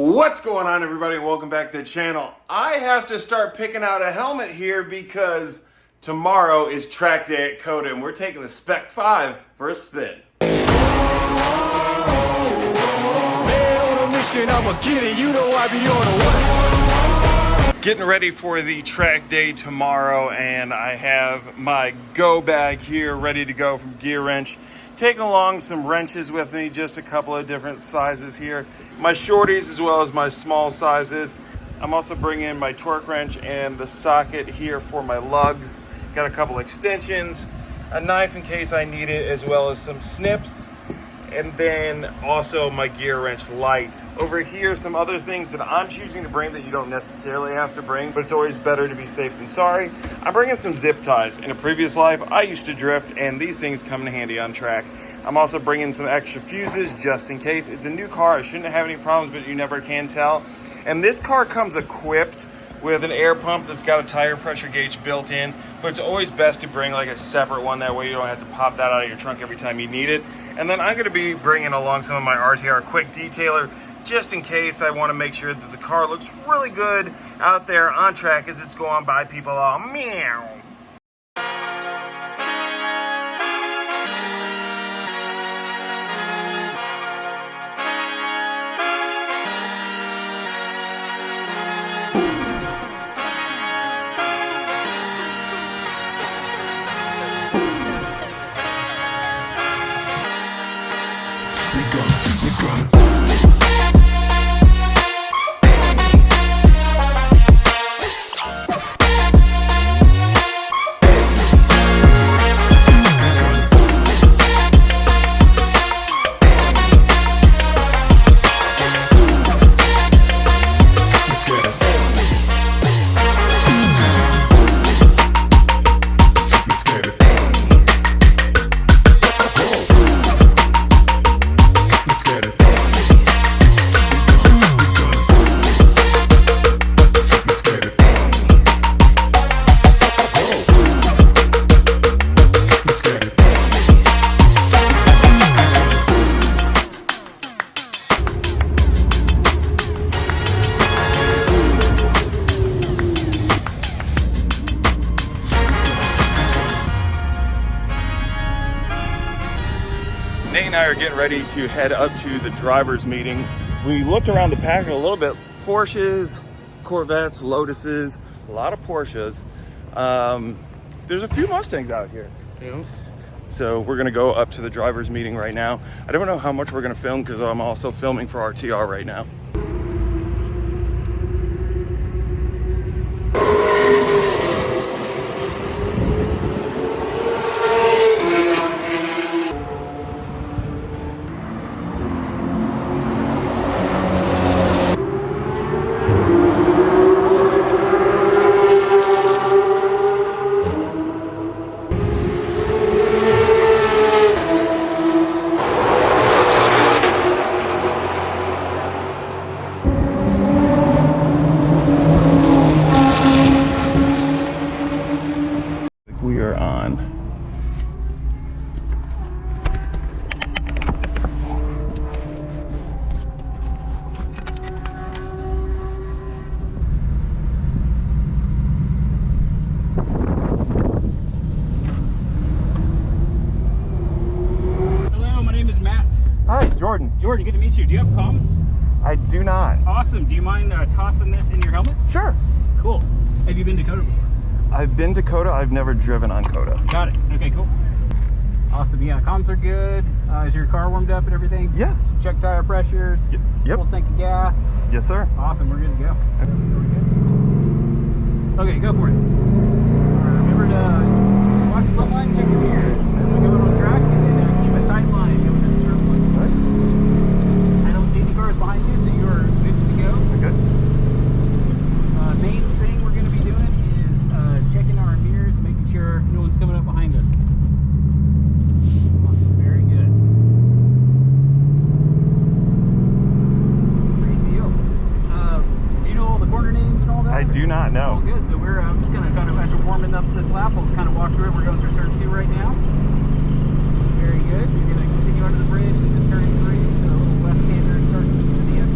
What's going on, everybody? Welcome back to the channel. I have to start picking out a helmet here because tomorrow is track day at COTA and we're taking the Spec 5 for a spin. Man on a mission, I'ma get it. You know I be on the way. Getting ready for the track day tomorrow, and I have my go bag here ready to go from Gear Wrench. Taking along some wrenches with me, just a couple of different sizes here. My shorties as well as my small sizes. I'm also bringing my torque wrench and the socket here for my lugs. Got a couple extensions, a knife in case I need it, as well as some snips. And then also my gear wrench light. Over here, some other things that I'm choosing to bring that you don't necessarily have to bring, but it's always better to be safe than sorry. I'm bringing some zip ties. In a previous life, I used to drift, and these things come in handy on track. I'm also bringing some extra fuses just in case. It's a new car. I shouldn't have any problems, but you never can tell. And this car comes equipped with an air pump that's got a tire pressure gauge built in, but it's always best to bring like a separate one. That way you don't have to pop that out of your trunk every time you need it. And then I'm going to be bringing along some of my RTR quick detailer just in case. I want to make sure that the car looks really good out there on track as it's going by people all meow. Nate and I are getting ready to head up to the driver's meeting. We looked around the pack a little bit. Porsches, Corvettes, Lotuses, a lot of Porsches. There's a few Mustangs out here. Yeah. So we're gonna go up to the driver's meeting right now. I don't know how much we're gonna film because I'm also filming for RTR right now. We are on. Hello, my name is Matt. Hi, Jordan. Jordan, good to meet you. Do you have comms? I do not. Awesome. Do you mind tossing this in your helmet? Sure. Cool. Have you been to COTA before? I've been to COTA. I've never driven on COTA. Got it. Okay, cool. Awesome. Yeah, comms are good. Is your car warmed up and everything? Yeah. Check tire pressures. Yep. Full tank of gas. Yes, sir. Awesome. We're good to go. Okay, go for it. Remember to watch the line, check your mirrors as we go on track, and keep a tight line going into turn one. I don't see any cars behind you, so you are good to go. Good. Main thing we're going to be doing is checking our mirrors and making sure no one's coming up behind us. Awesome, very good. Great deal. Do you know all the corner names and all that? I do not know. All good. So we're just going to kind of, after warming up this lap, we'll kind of walk through it. We're going through turn 2 right now. Very good. You're going to continue under the bridge into turn 3, so left-hander starting into the S's.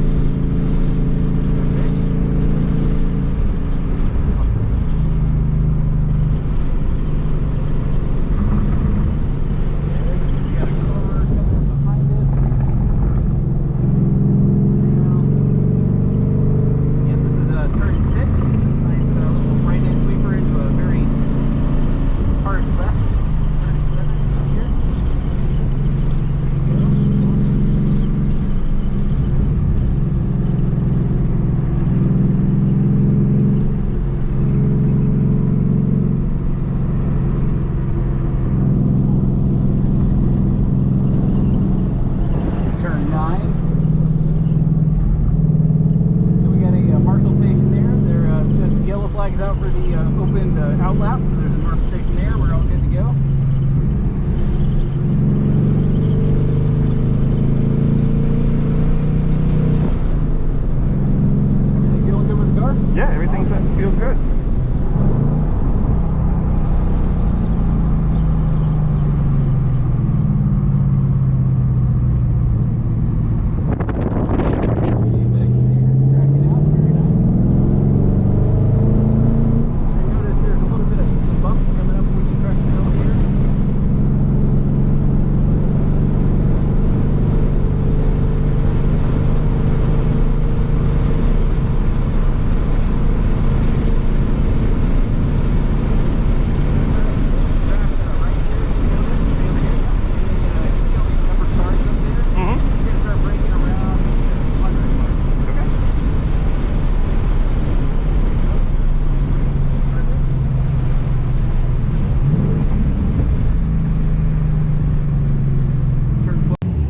12 laps, so there's a north station there. We're all good to go. Everything feeling good with the car? Yeah, everything feels good.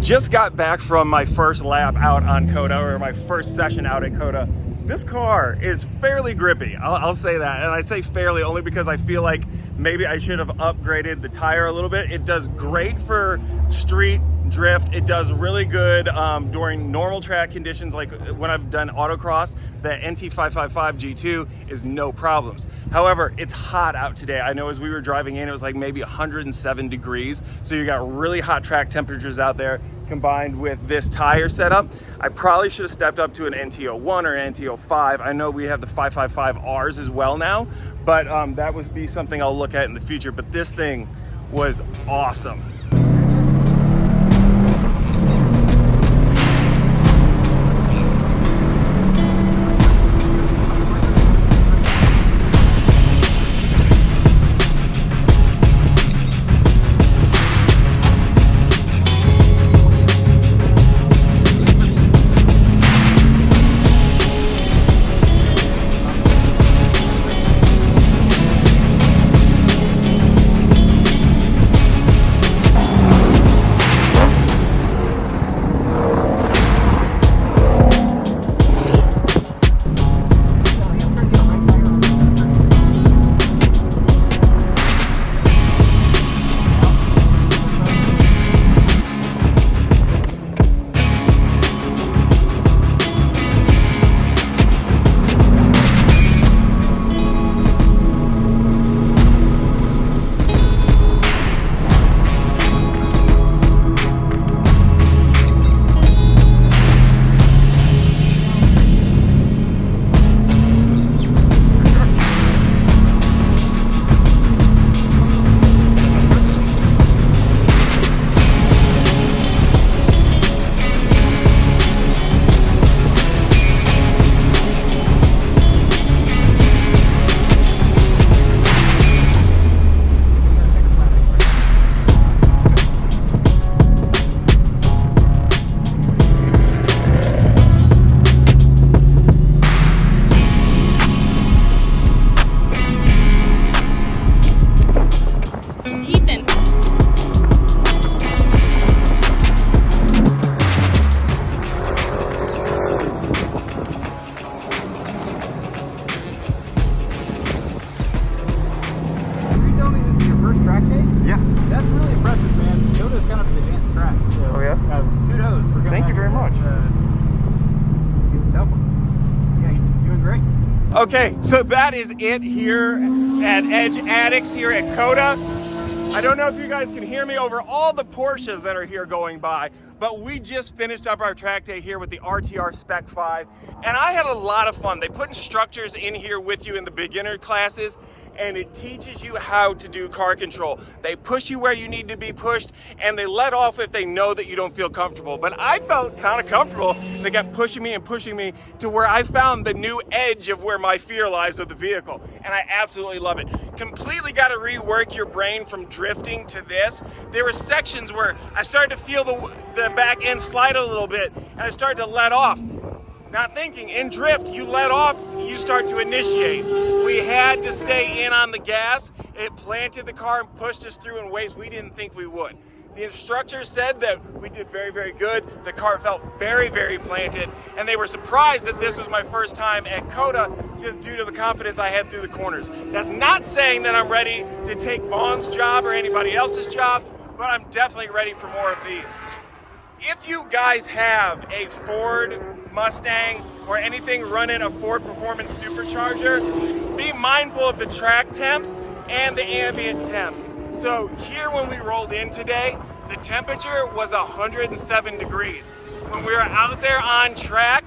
Just got back from my first lap out on COTA, or my first session out at COTA. This car is fairly grippy, I'll say that. And I say fairly only because I feel like maybe I should have upgraded the tire a little bit. It does great for street drift. It does really good during normal track conditions, like when I've done autocross. The NT555 G2 is no problems. However, it's hot out today. I know as we were driving in, it was like maybe 107 degrees. So you got really hot track temperatures out there combined with this tire setup. I probably should have stepped up to an NT01 or an NT05. I know we have the 555Rs as well now, but that would be something I'll look at in the future. But this thing was awesome. Okay, so that is it here at Edge Addicts here at COTA. I don't know if you guys can hear me over all the Porsches that are here going by, but we just finished up our track day here with the RTR Spec 5, and I had a lot of fun. They put instructors in here with you in the beginner classes, and it teaches you how to do car control. They push you where you need to be pushed, and they let off if they know that you don't feel comfortable. But I felt kind of comfortable. They kept pushing me and pushing me to where I found the new edge of where my fear lies with the vehicle, and I absolutely love it. Completely got to rework your brain from drifting to this. There were sections where I started to feel the back end slide a little bit, and I started to let off. Not thinking, in drift, you let off, you start to initiate. We had to stay in on the gas. It planted the car and pushed us through in ways we didn't think we would. The instructor said that we did very, very good. The car felt very, very planted, and they were surprised that this was my first time at COTA just due to the confidence I had through the corners. That's not saying that I'm ready to take Vaughn's job or anybody else's job, but I'm definitely ready for more of these. If you guys have a Ford Mustang or anything running a Ford Performance Supercharger, be mindful of the track temps and the ambient temps. So here when we rolled in today, the temperature was 107 degrees. When we were out there on track,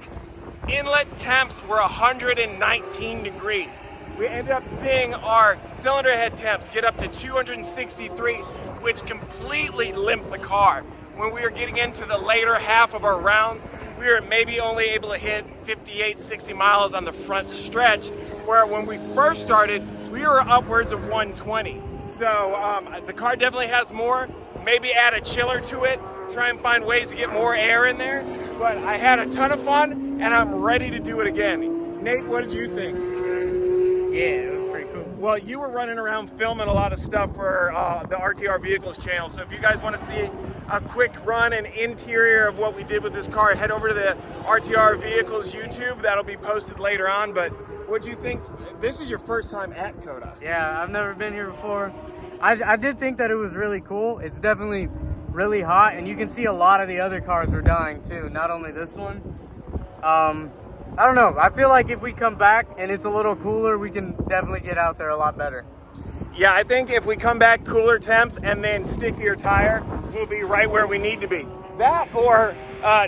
inlet temps were 119 degrees. We ended up seeing our cylinder head temps get up to 263, which completely limped the car. When we were getting into the later half of our rounds, we were maybe only able to hit 58, 60 miles on the front stretch, where when we first started, we were upwards of 120. So the car definitely has more. Maybe add a chiller to it, try and find ways to get more air in there. But I had a ton of fun, and I'm ready to do it again. Nate, what did you think? Yeah, it was pretty cool. Well, you were running around filming a lot of stuff for the RTR Vehicles channel. So if you guys want to see a quick run and interior of what we did with this car, head over to the RTR Vehicles YouTube. That'll be posted later on. But what do you think? This is your first time at COTA. Yeah, I've never been here before. I did think that it was really cool. It's definitely really hot, and you can see a lot of the other cars are dying too, not only this one. I don't know. I feel like if we come back and it's a little cooler, we can definitely get out there a lot better. Yeah, I think if we come back cooler temps and then stickier tire, we'll be right where we need to be. That or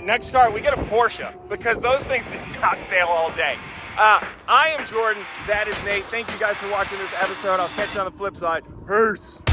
next car, we get a Porsche, because those things did not fail all day. I am Jordan. That is Nate. Thank you guys for watching this episode. I'll catch you on the flip side. Peace.